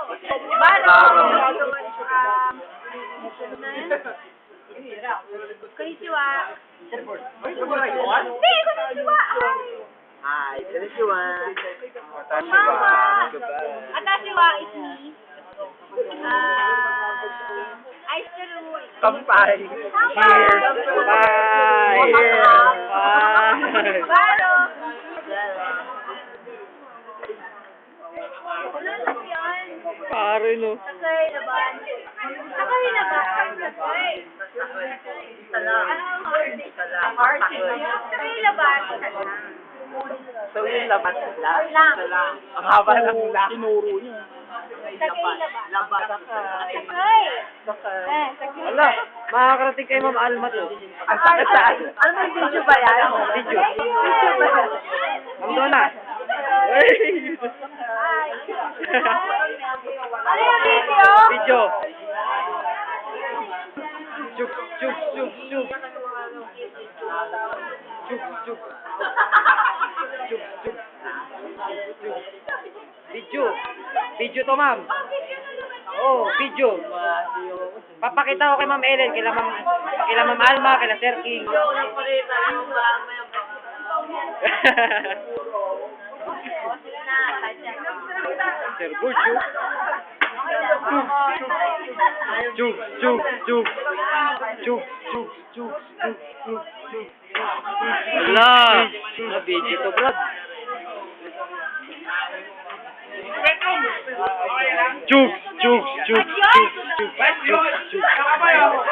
Baro. Konnichiwa. Hindi, konnichiwa. Hi, konnichiwa. Mama. Atashiwa is me. Aizuru. Kampai. Cheers. Bye. Bye. Baro. Ano lang yan? Pare no. Sakay laban. Sakay laban. Sakay laban. So yung labat lang. Lang. Ang haba ng lang. Tinuro niyo. Sakay laban. Labat. Sakay. Sakay. Sakay. Wala, makakarating kay Ma'am Alma to. Ang sakit saan? Ano may video ba yan? Video. Video ba yan? Ang dona. Ano yung video? Video. Chuk, chuk, chuk, chuk. Chuk, chuk. Chuk, chuk. Chuk. Video. Video to, ma'am. Oh, video. Papakita ko kay Ma'am Ellen, kila Ma'am Alma, kila Sir King. Sir Burcho. Chuk, chuk, chuk. Chuk, chuk, chuk, chuk, chuk, chuk. Wala. Na video to, brad. Chuk, chuk, chuk, chuk, chuk, chuk, chuk,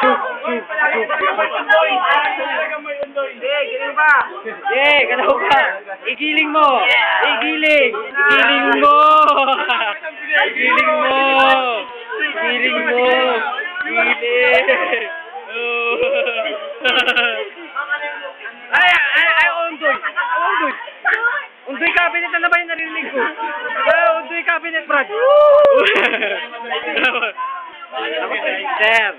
chuk, yeah, galaw ka. Igiling mo. Igiling. Igiling mo. Igiling mo. Igiling mo. Igiling. Ay, undoy. Undoy. Undoy cabinet na ba yung narinig ko? Undoy cabinet, Brad. Sir.